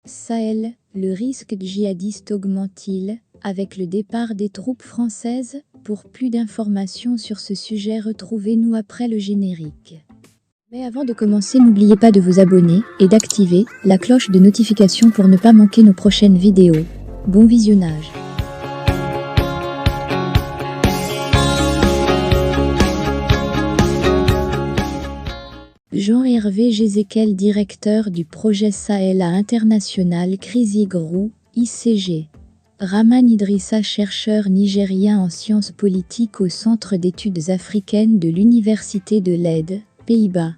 Sahel, le risque djihadiste augmente-t-il avec le départ des troupes françaises? Pour plus d'informations sur ce sujet, retrouvez-nous après le générique. Mais avant de commencer, n'oubliez pas de vous abonner et d'activer la cloche de notification pour ne pas manquer nos prochaines vidéos. Bon visionnage. Jean-Hervé Jézéquel, directeur du projet Sahel à International Crisis Group, ICG. Rahman Idrissa, chercheur nigérien en sciences politiques au Centre d'études africaines de l'Université de Leyde, Pays-Bas.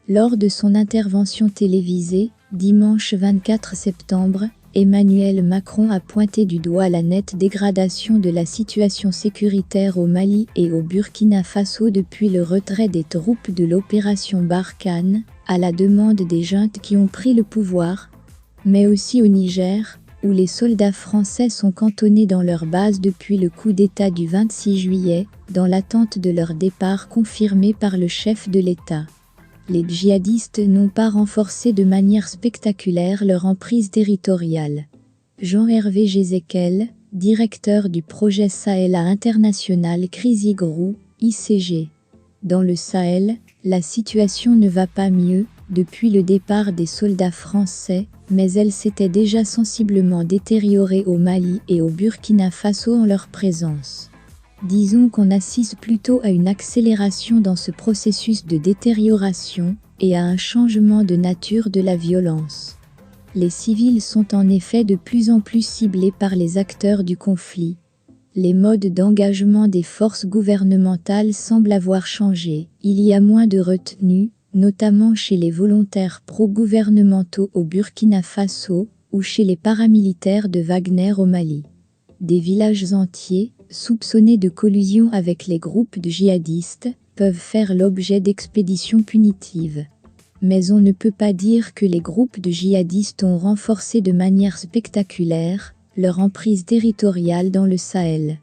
Lors de son intervention télévisée, dimanche 24 septembre, Emmanuel Macron a pointé du doigt la nette dégradation de la situation sécuritaire au Mali et au Burkina Faso depuis le retrait des troupes de l'opération Barkhane, à la demande des juntes qui ont pris le pouvoir, mais aussi au Niger, où les soldats français sont cantonnés dans leur base depuis le coup d'État du 26 juillet, dans l'attente de leur départ confirmé par le chef de l'État. Les djihadistes n'ont pas renforcé de manière spectaculaire leur emprise territoriale. Jean-Hervé Jézéquel, directeur du projet Sahel à International Crisis Group, ICG. Dans le Sahel, la situation ne va pas mieux depuis le départ des soldats français, mais elle s'était déjà sensiblement détériorée au Mali et au Burkina Faso en leur présence. Disons qu'on assiste plutôt à une accélération dans ce processus de détérioration et à un changement de nature de la violence. Les civils sont en effet de plus en plus ciblés par les acteurs du conflit. Les modes d'engagement des forces gouvernementales semblent avoir changé. Il y a moins de retenue, notamment chez les volontaires pro-gouvernementaux au Burkina Faso ou chez les paramilitaires de Wagner au Mali. Des villages entiers, soupçonnés de collusion avec les groupes de djihadistes, peuvent faire l'objet d'expéditions punitives. Mais on ne peut pas dire que les groupes de djihadistes ont renforcé de manière spectaculaire leur emprise territoriale dans le Sahel.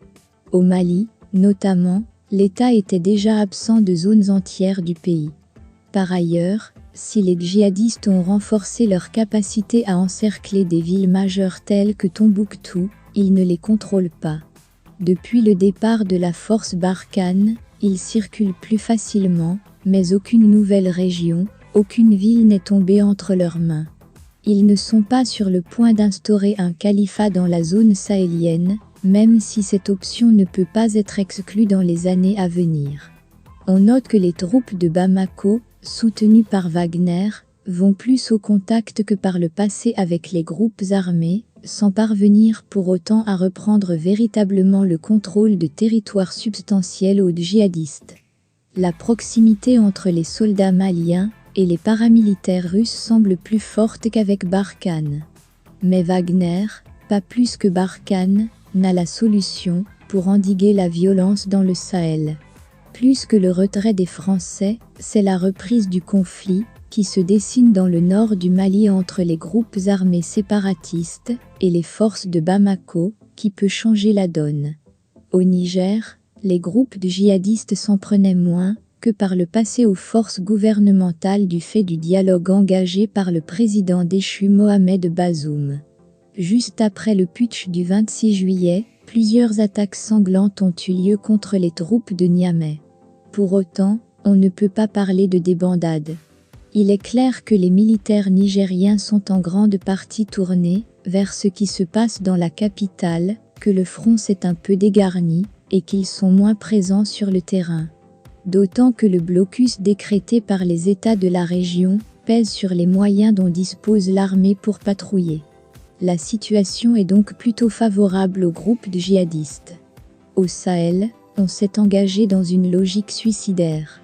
Au Mali, notamment, l'État était déjà absent de zones entières du pays. Par ailleurs, si les djihadistes ont renforcé leur capacité à encercler des villes majeures telles que Tombouctou, ils ne les contrôlent pas. Depuis le départ de la force Barkhane, ils circulent plus facilement, mais aucune nouvelle région, aucune ville n'est tombée entre leurs mains. Ils ne sont pas sur le point d'instaurer un califat dans la zone sahélienne, même si cette option ne peut pas être exclue dans les années à venir. On note que les troupes de Bamako, soutenues par Wagner, vont plus au contact que par le passé avec les groupes armés, sans parvenir pour autant à reprendre véritablement le contrôle de territoires substantiels aux djihadistes. La proximité entre les soldats maliens et les paramilitaires russes semble plus forte qu'avec Barkhane. Mais Wagner, pas plus que Barkhane, n'a la solution pour endiguer la violence dans le Sahel. Plus que le retrait des Français, c'est la reprise du conflit qui se dessine dans le nord du Mali entre les groupes armés séparatistes et les forces de Bamako, qui peut changer la donne. Au Niger, les groupes de djihadistes s'en prenaient moins que par le passé aux forces gouvernementales du fait du dialogue engagé par le président déchu Mohamed Bazoum. Juste après le putsch du 26 juillet, plusieurs attaques sanglantes ont eu lieu contre les troupes de Niamey. Pour autant, on ne peut pas parler de débandade. Il est clair que les militaires nigériens sont en grande partie tournés vers ce qui se passe dans la capitale, que le front s'est un peu dégarni et qu'ils sont moins présents sur le terrain. D'autant que le blocus décrété par les États de la région pèse sur les moyens dont dispose l'armée pour patrouiller. La situation est donc plutôt favorable aux groupes de djihadistes. Au Sahel, on s'est engagé dans une logique suicidaire.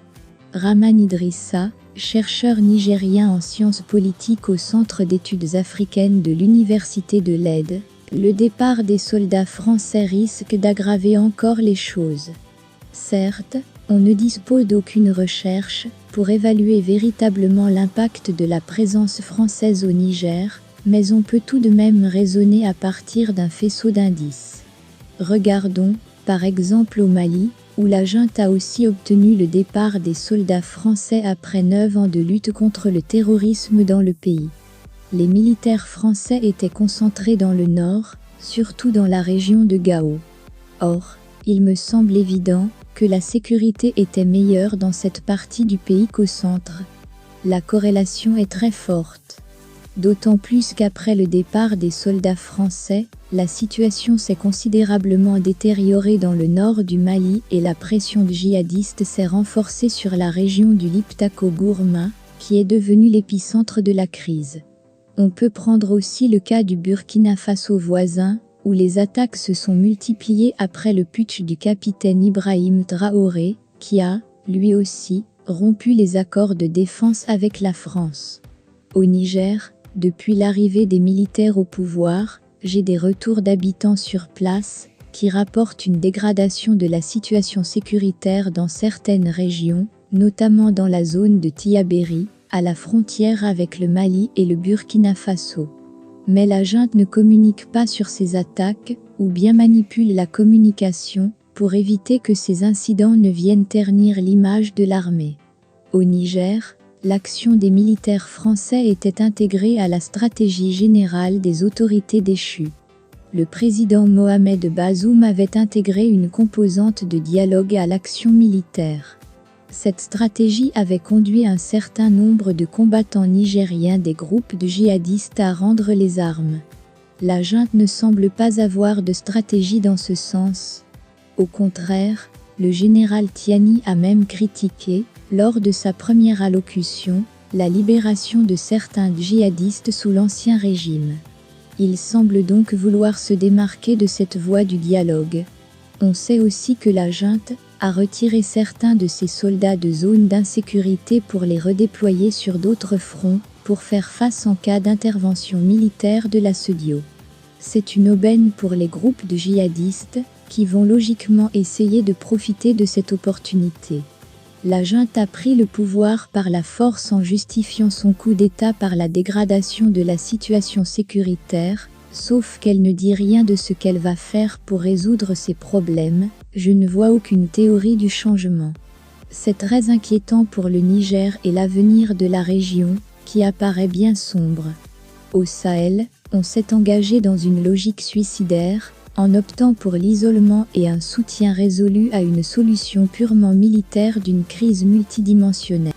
Rahman Idrissa, chercheur nigérien en sciences politiques au Centre d'études africaines de l'Université de Leyde, le départ des soldats français risque d'aggraver encore les choses. Certes, on ne dispose d'aucune recherche pour évaluer véritablement l'impact de la présence française au Niger, mais on peut tout de même raisonner à partir d'un faisceau d'indices. Regardons, par exemple au Mali, où la junte a aussi obtenu le départ des soldats français après 9 ans de lutte contre le terrorisme dans le pays. Les militaires français étaient concentrés dans le nord, surtout dans la région de Gao. Or, il me semble évident que la sécurité était meilleure dans cette partie du pays qu'au centre. La corrélation est très forte. D'autant plus qu'après le départ des soldats français, la situation s'est considérablement détériorée dans le nord du Mali et la pression djihadiste s'est renforcée sur la région du Liptako-Gourma, qui est devenue l'épicentre de la crise. On peut prendre aussi le cas du Burkina Faso voisin, où les attaques se sont multipliées après le putsch du capitaine Ibrahim Traoré, qui a, lui aussi, rompu les accords de défense avec la France. Au Niger, depuis l'arrivée des militaires au pouvoir, j'ai des retours d'habitants sur place, qui rapportent une dégradation de la situation sécuritaire dans certaines régions, notamment dans la zone de Tillabéri, à la frontière avec le Mali et le Burkina Faso. Mais la junte ne communique pas sur ces attaques, ou bien manipule la communication, pour éviter que ces incidents ne viennent ternir l'image de l'armée. Au Niger, l'action des militaires français était intégrée à la stratégie générale des autorités déchues. Le président Mohamed Bazoum avait intégré une composante de dialogue à l'action militaire. Cette stratégie avait conduit un certain nombre de combattants nigériens des groupes de djihadistes à rendre les armes. La junte ne semble pas avoir de stratégie dans ce sens. Au contraire, le général Tiani a même critiqué, lors de sa première allocution, la libération de certains djihadistes sous l'ancien régime. Il semble donc vouloir se démarquer de cette voie du dialogue. On sait aussi que la junte a retiré certains de ses soldats de zones d'insécurité pour les redéployer sur d'autres fronts, pour faire face en cas d'intervention militaire de la SEDIO. C'est une aubaine pour les groupes de djihadistes, qui vont logiquement essayer de profiter de cette opportunité. La junte a pris le pouvoir par la force en justifiant son coup d'État par la dégradation de la situation sécuritaire, sauf qu'elle ne dit rien de ce qu'elle va faire pour résoudre ces problèmes. Je ne vois aucune théorie du changement. C'est très inquiétant pour le Niger et l'avenir de la région, qui apparaît bien sombre. Au Sahel, on s'est engagé dans une logique suicidaire, en optant pour l'isolement et un soutien résolu à une solution purement militaire d'une crise multidimensionnelle.